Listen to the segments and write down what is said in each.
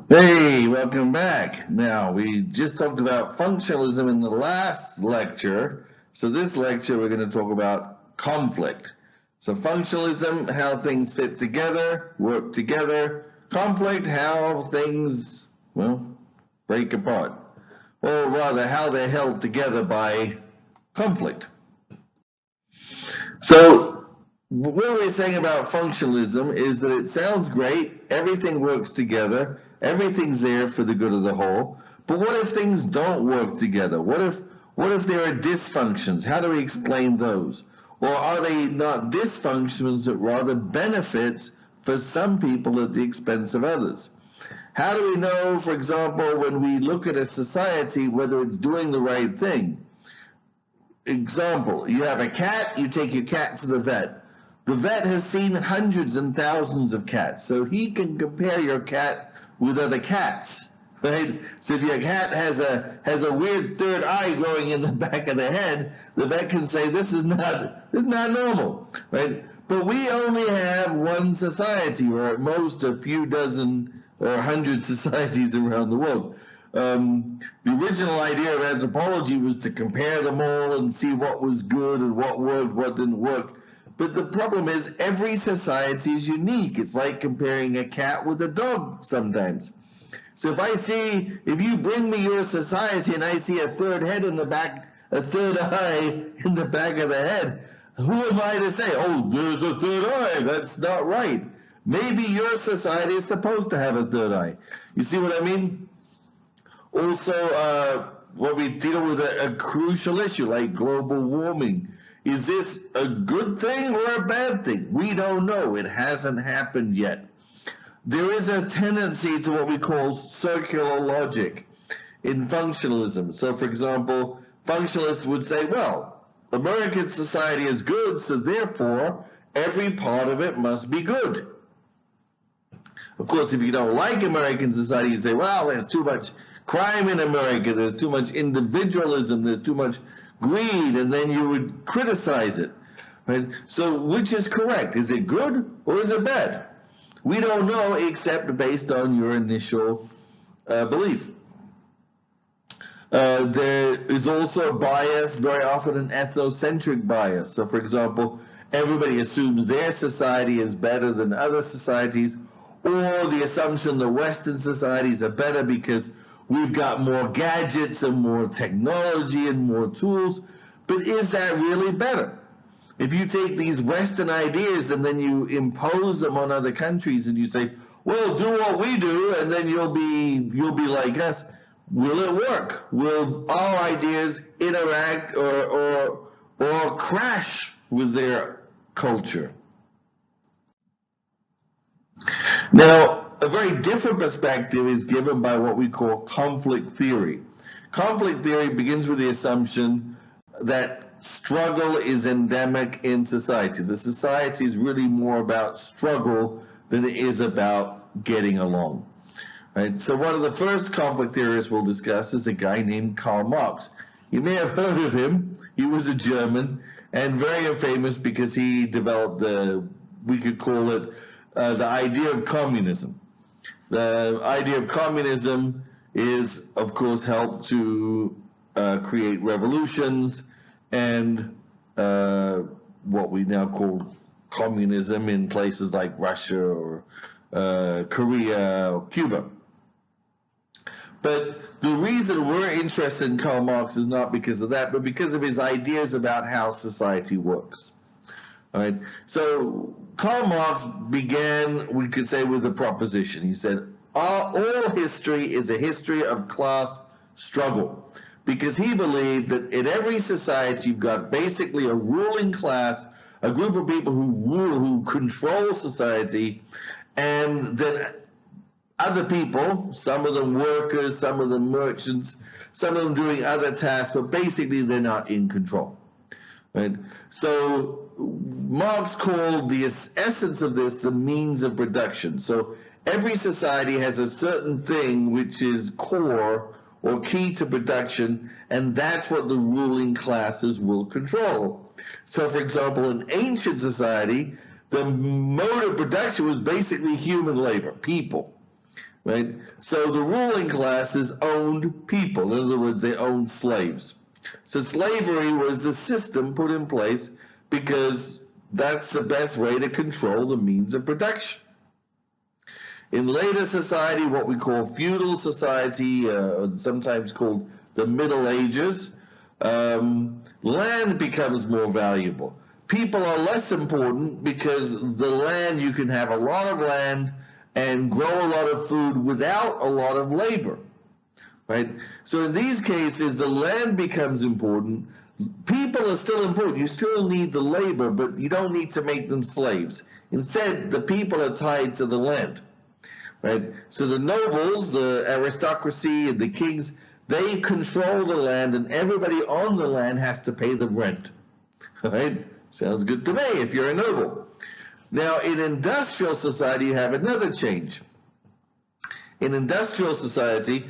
Hey, welcome back. Now, we just talked about functionalism in the last lecture. So this lecture, we're going to talk about conflict. So functionalism, how things fit together, work together. Conflict, how things, break apart. Or rather, how they're held together by conflict. So what we're saying about functionalism is that it sounds great, everything works together, everything's there for the good of the whole, but what if things don't work together? What if there are dysfunctions? How do we explain those? Or are they not dysfunctions but rather benefits for some people at the expense of others? How do we know, for example, when we look at a society, whether it's doing the right thing? Example, you have a cat, you take your cat to the vet. The vet has seen hundreds and thousands of cats, so he can compare your cat with other cats, right? So if your cat has a weird third eye growing in the back of the head, the vet can say this is not normal, right? But we only have one society, or at most a few dozen or 100 societies around the world. The original idea of anthropology was to compare them all and see what was good and what worked, what didn't work. But the problem is every society is unique. It's like comparing a cat with a dog sometimes. So if you bring me your society and I see a third head in the back, a third eye in the back of the head, who am I to say, oh, there's a third eye? That's not right. Maybe your society is supposed to have a third eye. You see what I mean? Also, when we deal with a crucial issue like global warming, is this a good thing or a bad thing? We don't know. It hasn't happened yet. There is a tendency to what we call circular logic in functionalism. So, for example, functionalists would say, well, American society is good, so therefore every part of it must be good. Of course, if you don't like American society, you say, well, there's too much crime in America, there's too much individualism, there's too much greed, and then you would criticize it, right? So which is correct? Is it good or is it bad? We don't know except based on your initial belief. There is also a bias, very often an ethnocentric bias. So for example, everybody assumes their society is better than other societies, or the assumption that Western societies are better because we've got more gadgets and more technology and more tools, but is that really better? If you take these Western ideas and then you impose them on other countries and you say, well, do what we do and then you'll be like us, will it work? Will our ideas interact or crash with their culture? Now, a very different perspective is given by what we call conflict theory. Conflict theory begins with the assumption that struggle is endemic in society. The society is really more about struggle than it is about getting along. Right? So one of the first conflict theorists we'll discuss is a guy named Karl Marx. You may have heard of him. He was a German and very famous because he developed we could call it the idea of communism. The idea of communism is, of course, helped to create revolutions and what we now call communism in places like Russia or Korea or Cuba. But the reason we're interested in Karl Marx is not because of that, but because of his ideas about how society works. All right. So Karl Marx began, we could say, with a proposition. He said, all history is a history of class struggle, because he believed that in every society you've got basically a ruling class, a group of people who rule, who control society, and then other people, some of them workers, some of them merchants, some of them doing other tasks, but basically they're not in control. Right? So Marx called the essence of this the means of production. So every society has a certain thing which is core or key to production, and that's what the ruling classes will control. So for example, in ancient society, the mode of production was basically human labor, people. right? So the ruling classes owned people. In other words, they owned slaves. So slavery was the system put in place because that's the best way to control the means of production. In later society, what we call feudal society, sometimes called the Middle Ages, land becomes more valuable. People are less important because the land, you can have a lot of land and grow a lot of food without a lot of labor, right? So in these cases, the land becomes important. People are still important. You still need the labor, but you don't need to make them slaves. Instead, the people are tied to the land, right? So the nobles, the aristocracy, and the kings, they control the land, and everybody on the land has to pay the rent, right? Sounds good to me if you're a noble. Now, in industrial society, you have another change. In industrial society,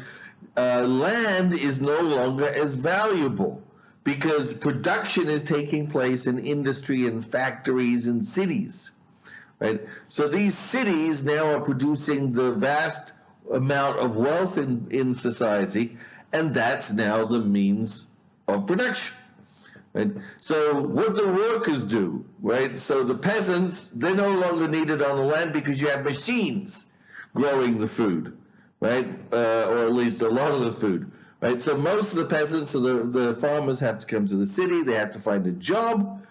land is no longer as valuable because production is taking place in industry and factories and cities, right? So these cities now are producing the vast amount of wealth in society, and that's now the means of production. Right? So what do workers do, right? So the peasants, they're no longer needed on the land because you have machines growing the food, right? Or at least a lot of the food, right? So most of the peasants, so the farmers have to come to the city, they have to find a job.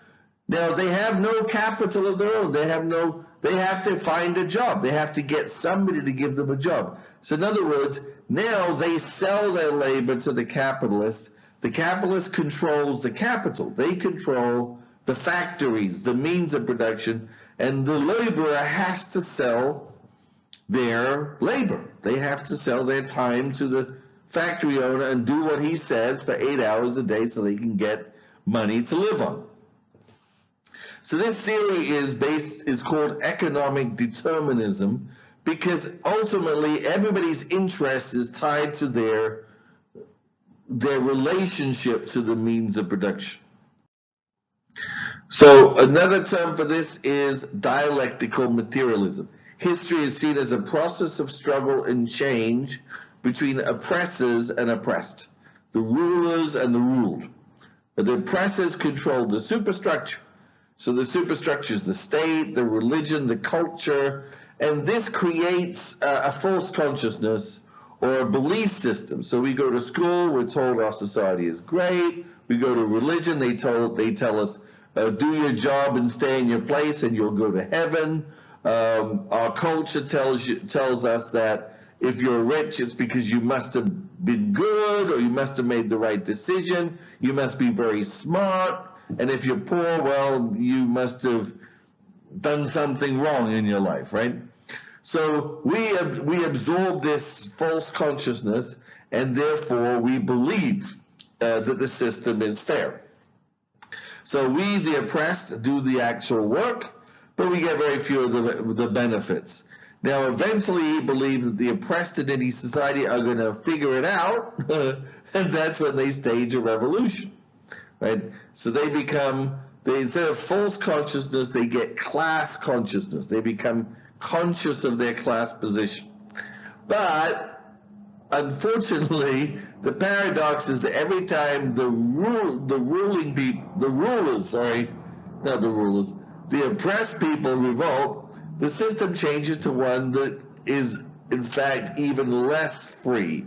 Now they have no capital of their own. They have to find a job. They have to get somebody to give them a job. So in other words, now they sell their labor to the capitalist. The capitalist controls the capital. They control the factories, the means of production, and the laborer has to sell their labor. They have to sell their time to the factory owner and do what he says for 8 hours a day so they can get money to live on. So this theory is called economic determinism because ultimately everybody's interest is tied to their relationship to the means of production. So another term for this is dialectical materialism. History is seen as a process of struggle and change between oppressors and oppressed, the rulers and the ruled. The oppressors control the superstructure. So the superstructure is the state, the religion, the culture, and this creates a false consciousness or a belief system. So we go to school, we're told our society is great. We go to religion, they tell us, do your job and stay in your place and you'll go to heaven. Our culture tells us that if you're rich, it's because you must have been good or you must have made the right decision. You must be very smart. And if you're poor, well, you must have done something wrong in your life, right? So we absorb this false consciousness, and therefore we believe that the system is fair. So we, the oppressed, do the actual work, but we get very few of the benefits. Now, eventually, he believes that the oppressed in any society are going to figure it out, and that's when they stage a revolution, right? So instead of false consciousness, they get class consciousness. They become conscious of their class position. But unfortunately, the paradox is that every time the oppressed people revolt, the system changes to one that is, in fact, even less free,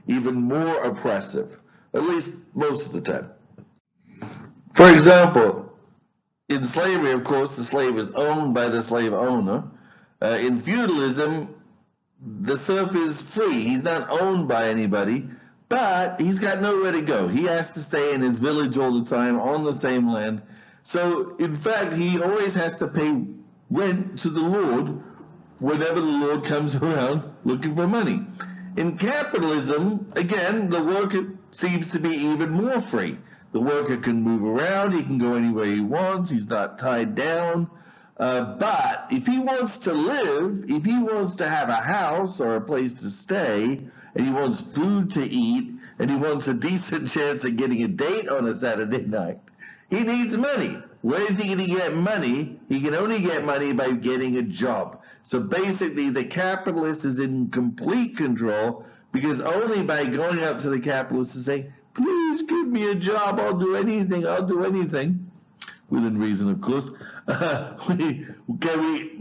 even more oppressive, at least most of the time. For example, in slavery, of course, the slave is owned by the slave owner. In feudalism, the serf is free. He's not owned by anybody, but he's got nowhere to go. He has to stay in his village all the time on the same land. So, in fact, he always has to pay rent to the Lord whenever the Lord comes around looking for money. In capitalism, again, the worker seems to be even more free. The worker can move around. He can go anywhere he wants. He's not tied down. But if he wants to live, if he wants to have a house or a place to stay, and he wants food to eat, and he wants a decent chance of getting a date on a Saturday night, he needs money. where is he going to get money? He can only get money by getting a job. So basically, the capitalist is in complete control, because only by going up to the capitalist and saying, please give me a job, I'll do anything, within reason, of course, we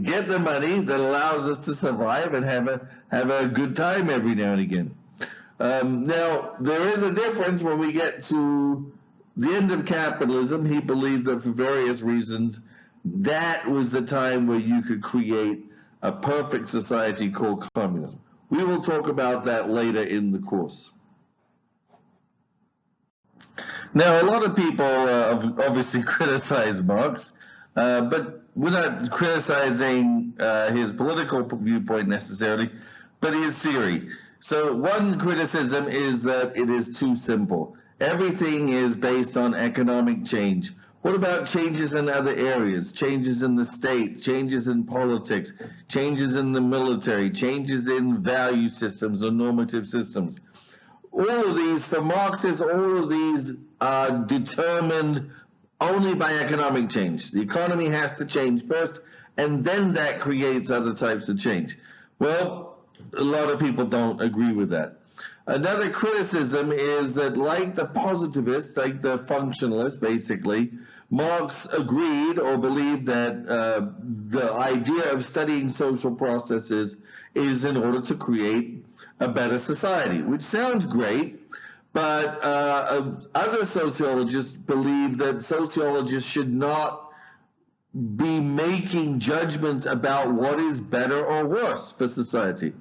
get the money that allows us to survive and have a good time every now and again. Now, there is a difference when we get to the end of capitalism. He believed that for various reasons, that was the time where you could create a perfect society called communism. We will talk about that later in the course. Now, a lot of people obviously criticize Marx, but we're not criticizing his political viewpoint necessarily, but his theory. So one criticism is that it is too simple. Everything is based on economic change. What about changes in other areas? Changes in the state, changes in politics, changes in the military, changes in value systems or normative systems. All of these, for Marxists, all of these are determined only by economic change. The economy has to change first, and then that creates other types of change. Well, a lot of people don't agree with that. Another criticism is that, like the positivists, like the functionalists, basically, Marx agreed or believed that the idea of studying social processes is in order to create a better society, which sounds great, but other sociologists believe that sociologists should not be making judgments about what is better or worse for society.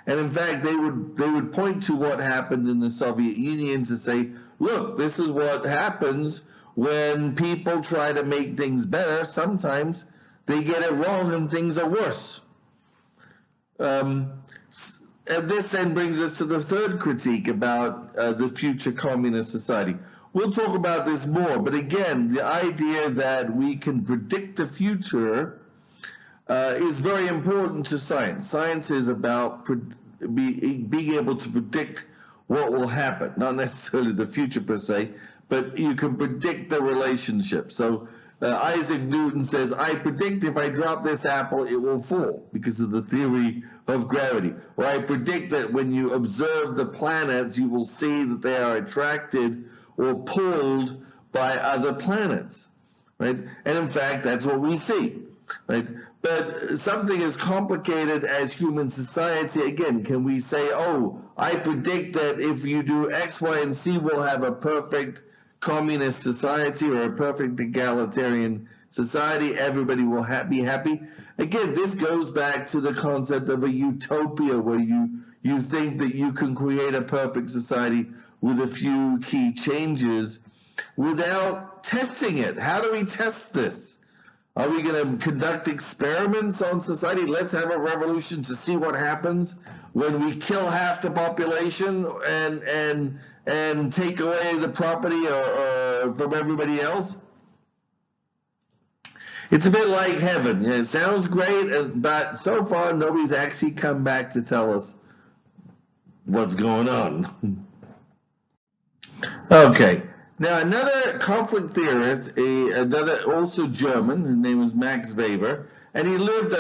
And in fact, they would point to what happened in the Soviet Union to say, look, this is what happens when people try to make things better. Sometimes they get it wrong and things are worse. And this then brings us to the third critique about the future communist society. We'll talk about this more, but again, the idea that we can predict the future is very important to science. Science is about being able to predict what will happen, not necessarily the future per se, but you can predict the relationship. So Isaac Newton says, I predict if I drop this apple, it will fall because of the theory of gravity. Or I predict that when you observe the planets, you will see that they are attracted or pulled by other planets, right? And in fact, that's what we see, right? But something as complicated as human society, again, can we say, oh, I predict that if you do X, Y, and Z, we'll have a perfect communist society or a perfect egalitarian society, everybody will be happy. Again, this goes back to the concept of a utopia where you think that you can create a perfect society with a few key changes without testing it. How do we test this? Are we going to conduct experiments on society? Let's have a revolution to see what happens when we kill half the population and take away the property or from everybody else. It's a bit like heaven. It sounds great, but so far nobody's actually come back to tell us what's going on. Okay. Now, another conflict theorist, another also German, his name was Max Weber, and he lived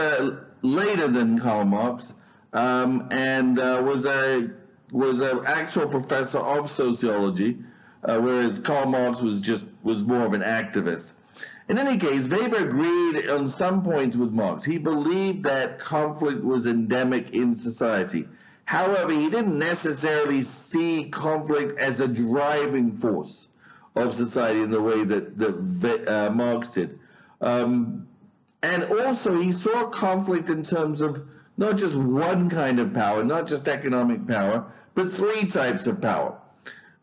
later than Karl Marx, and was an actual professor of sociology, whereas Karl Marx was more of an activist. In any case, Weber agreed on some points with Marx. He believed that conflict was endemic in society. However, he didn't necessarily see conflict as a driving force of society in the way that Marx did. And also, he saw conflict in terms of not just one kind of power, not just economic power, but three types of power.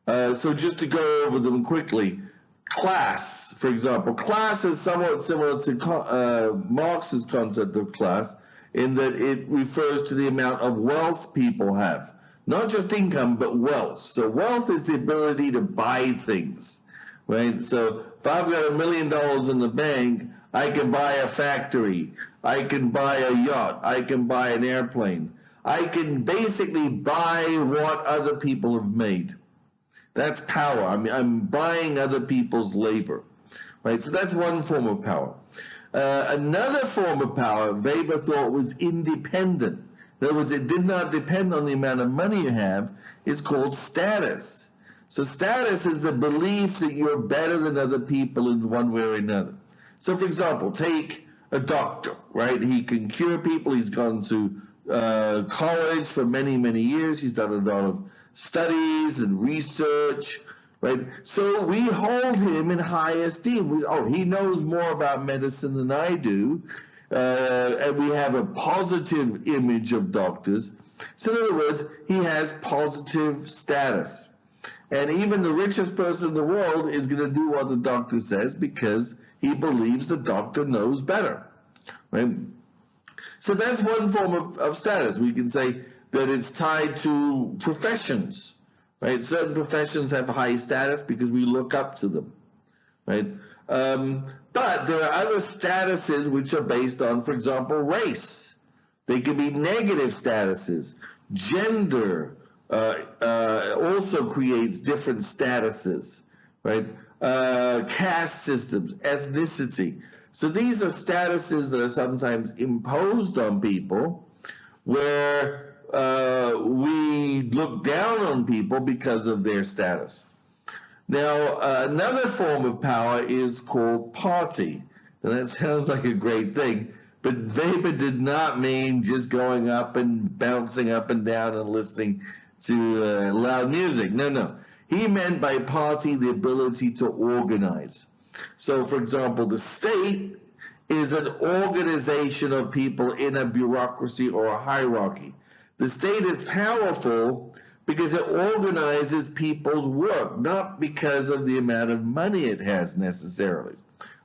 So just to go over them quickly, class, for example. Class is somewhat similar to Marx's concept of class in that it refers to the amount of wealth people have. Not just income, but wealth. So wealth is the ability to buy things, right? So if I've got $1 million in the bank, I can buy a factory, I can buy a yacht, I can buy an airplane. I can basically buy what other people have made. That's power. I'm buying other people's labor. right? So that's one form of power. Another form of power Weber thought was independent. In other words, it did not depend on the amount of money you have. It's called status. So status is the belief that you're better than other people in one way or another. So, for example, take a doctor, right? He can cure people. He's gone to college for many, many years. He's done a lot of studies and research, right? So we hold him in high esteem. He knows more about medicine than I do, and we have a positive image of doctors. So in other words, he has positive status. And even the richest person in the world is going to do what the doctor says because he believes the doctor knows better, right? So that's one form of status. We can say that it's tied to professions, right? Certain professions have high status because we look up to them, right? But there are other statuses which are based on, for example, race. They can be negative statuses. Gender also creates different statuses, right? Caste systems, ethnicity. So these are statuses that are sometimes imposed on people where we look down on people because of their status. Now, another form of power is called party. And that sounds like a great thing, but Weber did not mean just going up and bouncing up and down and listening to loud music. No. He meant by party the ability to organize. So, for example, the state is an organization of people in a bureaucracy or a hierarchy. The state is powerful because it organizes people's work, not because of the amount of money it has necessarily,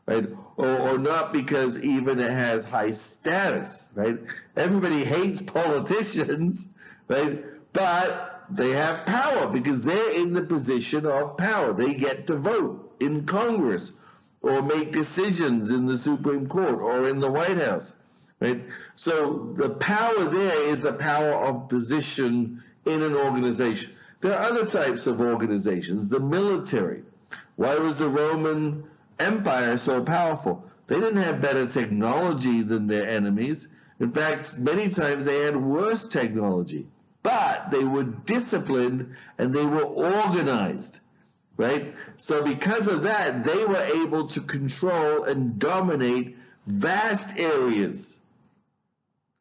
right? Or not because even it has high status, right? Everybody hates politicians, right? But they have power because they're in the position of power. They get to vote in Congress or make decisions in the Supreme Court or in the White House, right? So the power there is the power of position in an organization. There are other types of organizations. The military. Why was the Roman Empire so powerful? They didn't have better technology than their enemies. In fact, many times they had worse technology. But they were disciplined and they were organized, right? So because of that, they were able to control and dominate vast areas,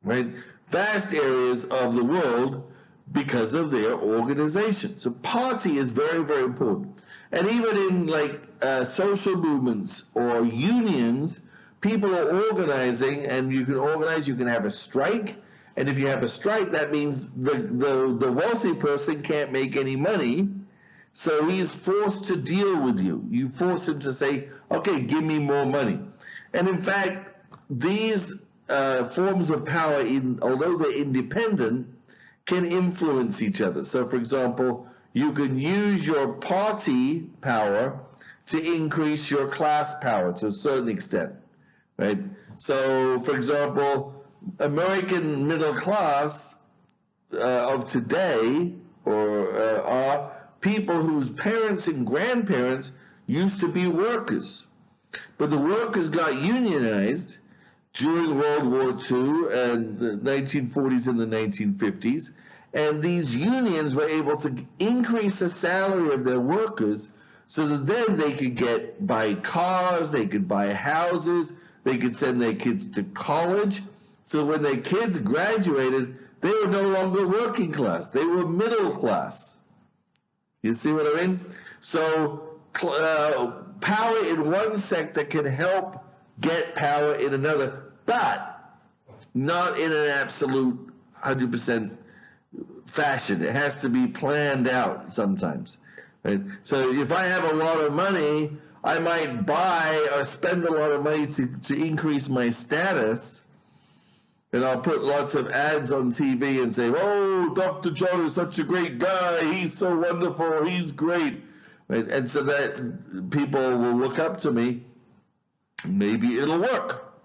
right? Vast areas of the world because of their organization. So party is very, very important. And even in social movements or unions, people are organizing, and you can organize, you can have a strike. And if you have a strike, that means the wealthy person can't make any money, so he's forced to deal with you. You force him to say, okay, give me more money. And in fact, these forms of power, although they're independent, can influence each other. So, for example, you can use your party power to increase your class power to a certain extent, right? So, for example, American middle class of today are people whose parents and grandparents used to be workers. But the workers got unionized during World War II and the 1940s and the 1950s. And these unions were able to increase the salary of their workers so that then they could buy cars, they could buy houses, they could send their kids to college. So when their kids graduated, they were no longer working class. They were middle class. You see what I mean? So power in one sector can help get power in another, but not in an absolute 100% fashion. It has to be planned out sometimes. Right? So if I have a lot of money, I might buy or spend a lot of money to increase my status. And I'll put lots of ads on TV and say, oh, Dr. John is such a great guy. He's so wonderful. He's great. Right? And so that people will look up to me. Maybe it'll work.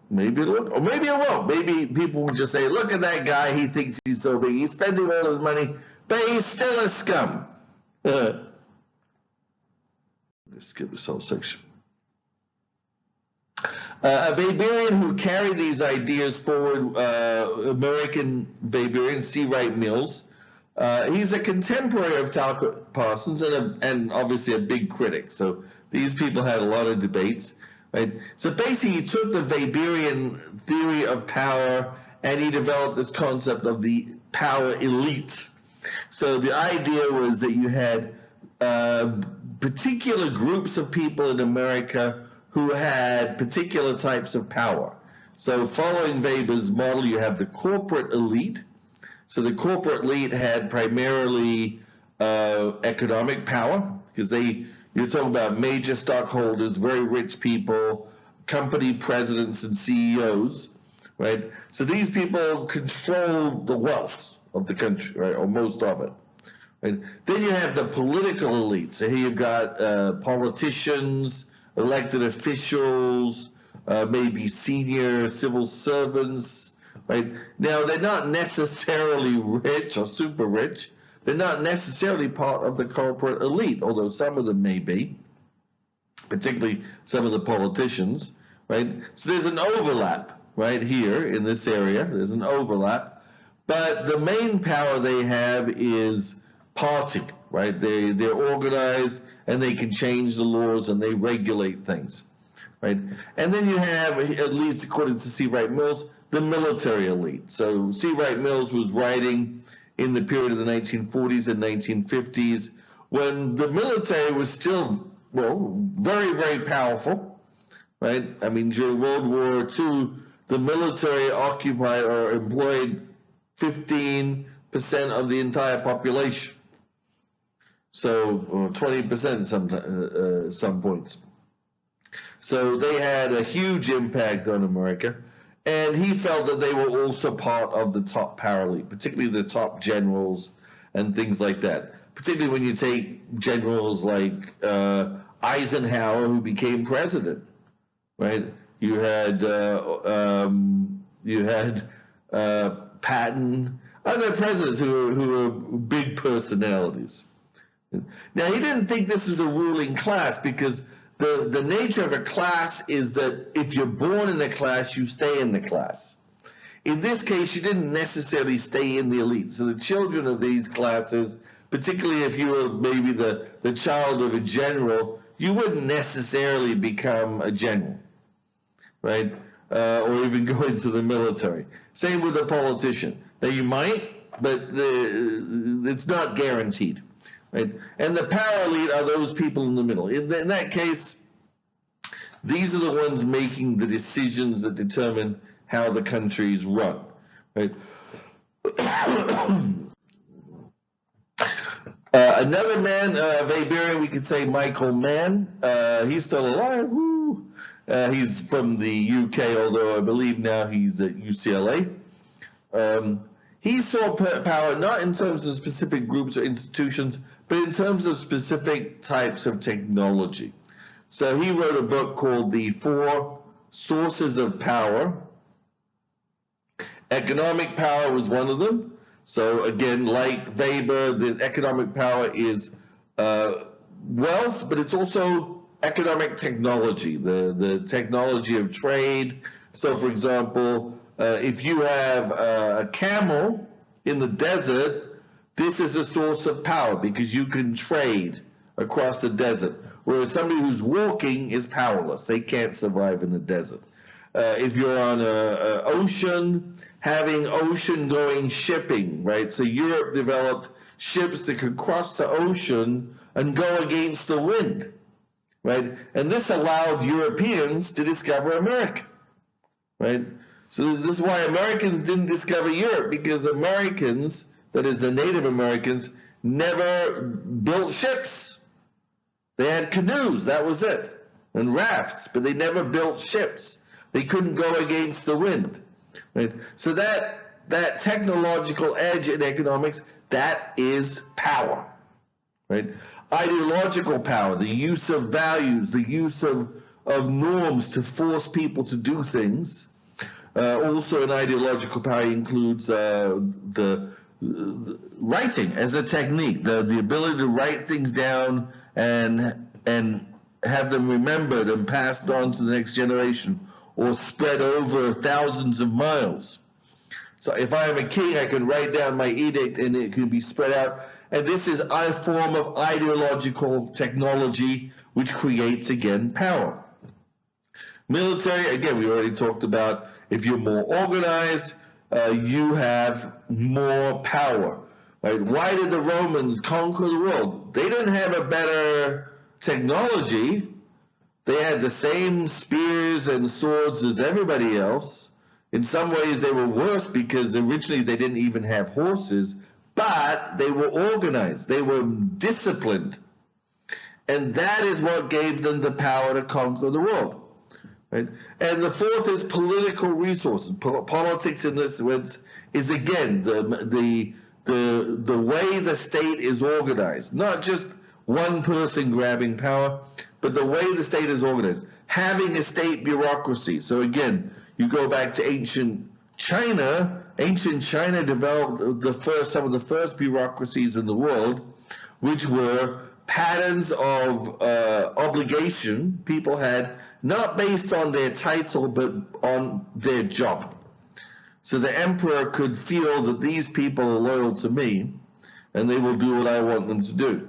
Maybe it'll work. Or maybe it won't. Maybe people will just say, look at that guy. He thinks he's so big. He's spending all his money, but he's still a scum. Let's skip this whole section. A Weberian who carried these ideas forward, American Weberian, C. Wright Mills. He's a contemporary of Talcott Parsons and obviously a big critic. So these people had a lot of debates. Right? So basically he took the Weberian theory of power and he developed this concept of the power elite. So the idea was that you had particular groups of people in America who had particular types of power. So following Weber's model, you have the corporate elite. So the corporate elite had primarily economic power, because you're talking about major stockholders, very rich people, company presidents and CEOs, right? So these people control the wealth of the country, right, or most of it. Right? Then you have the political elite. So here you've got politicians, elected officials, maybe senior civil servants, right? Now, they're not necessarily rich or super rich. They're not necessarily part of the corporate elite, although some of them may be, particularly some of the politicians, right? So there's an overlap right here in this area. There's an overlap. But the main power they have is party, right? They're organized and they can change the laws and they regulate things, right? And then you have, at least according to C. Wright Mills, the military elite. So C. Wright Mills was writing in the period of the 1940s and 1950s when the military was still, well, very, very powerful, right? I mean, during World War II, the military occupied or employed 15% of the entire population. So, or 20% some points. So they had a huge impact on America, and he felt that they were also part of the top power elite, particularly the top generals and things like that. Particularly when you take generals like Eisenhower, who became president, right? You had Patton, other presidents who were big personalities. Now, he didn't think this was a ruling class because the nature of a class is that if you're born in a class, you stay in the class. In this case, you didn't necessarily stay in the elite. So the children of these classes, particularly if you were maybe the child of a general, you wouldn't necessarily become a general, right? Or even go into the military. Same with a politician. Now, you might, but it's not guaranteed. Right? And the power elite are those people in the middle. In that case, these are the ones making the decisions that determine how the country is run. Right? Another man, Weberian, we could say Michael Mann. He's still alive. Woo. He's from the UK, although I believe now he's at UCLA. He saw power not in terms of specific groups or institutions, but in terms of specific types of technology. So he wrote a book called The Four Sources of Power. Economic power was one of them. So again, like Weber, the economic power is wealth, but it's also economic technology, the technology of trade. So for example, if you have a camel in the desert, this is a source of power because you can trade across the desert, whereas somebody who's walking is powerless. They can't survive in the desert. If you're on an ocean, having ocean-going shipping, right? So Europe developed ships that could cross the ocean and go against the wind, right? And this allowed Europeans to discover America, right? So this is why Americans didn't discover Europe, because Americans, that is the Native Americans, never built ships. They had canoes, that was it, and rafts, but they never built ships. They couldn't go against the wind. Right? So that technological edge in economics, that is power. Right? Ideological power, the use of values, the use of norms to force people to do things. Also an ideological power includes the writing as a technique, the ability to write things down and have them remembered and passed on to the next generation, or spread over thousands of miles. So if I am a king, I can write down my edict and it can be spread out. And this is a form of ideological technology which creates, again, power. Military, again, we already talked about, if you're more organized, you have more power. Right? Why did the Romans conquer the world? They didn't have a better technology. They had the same spears and swords as everybody else. In some ways they were worse because originally they didn't even have horses, but they were organized. They were disciplined. And that is what gave them the power to conquer the world. Right? And the fourth is political resources. Politics in this sense is, again, the way the state is organized. Not just one person grabbing power, but the way the state is organized. Having a state bureaucracy. So again, you go back to ancient China. Ancient China developed some of the first bureaucracies in the world, which were patterns of obligation people had, not based on their title, but on their job. So the emperor could feel that these people are loyal to me, and they will do what I want them to do.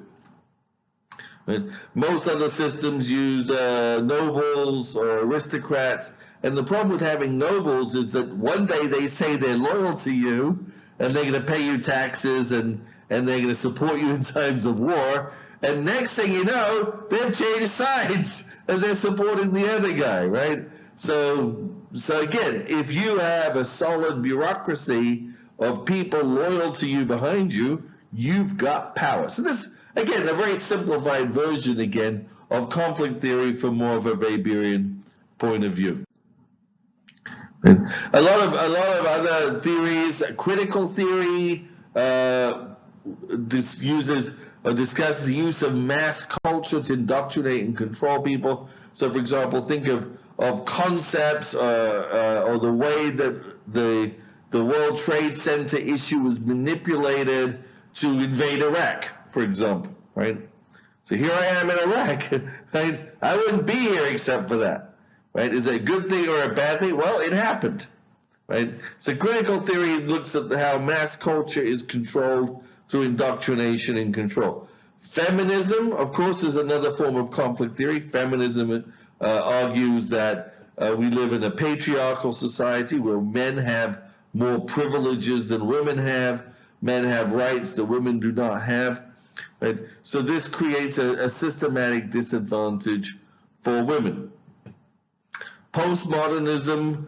Right? Most other systems used nobles or aristocrats, and the problem with having nobles is that one day they say they're loyal to you, and they're going to pay you taxes, and they're going to support you in times of war, and next thing you know, they've changed sides, and they're supporting the other guy, right? So again, if you have a solid bureaucracy of people loyal to you behind you, you've got power. So this, again, a very simplified version, again, of conflict theory from more of a Weberian point of view. And a lot of other theories, critical theory, discusses the use of mass culture to indoctrinate and control people. So, for example, think of concepts or the way that the World Trade Center issue was manipulated to invade Iraq, for example, right? So here I am in Iraq, right? I wouldn't be here except for that, right? Is it a good thing or a bad thing? Well, it happened, right? So critical theory looks at how mass culture is controlled through indoctrination and control. Feminism, of course, is another form of conflict theory. Feminism argues that we live in a patriarchal society where men have more privileges than women have. Men have rights that women do not have. Right? So this creates a systematic disadvantage for women. Postmodernism,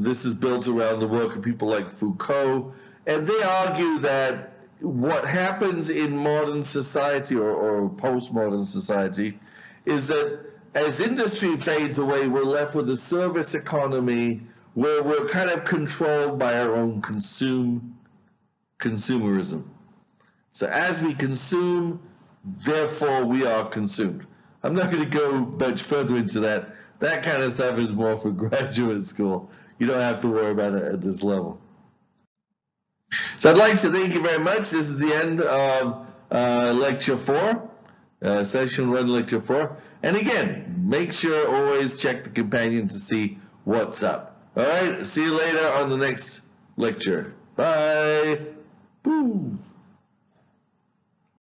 this is built around the work of people like Foucault, and they argue that what happens in modern society or postmodern society is that as industry fades away, we're left with a service economy where we're kind of controlled by our own consumerism. So as we consume, therefore we are consumed. I'm not going to go much further into that. That kind of stuff is more for graduate school. You don't have to worry about it at this level. So I'd like to thank you very much. This is the end of Lecture 4, Session 1, Lecture 4. And again, make sure always check the companion to see what's up. All right, see you later on the next lecture. Bye. Boom.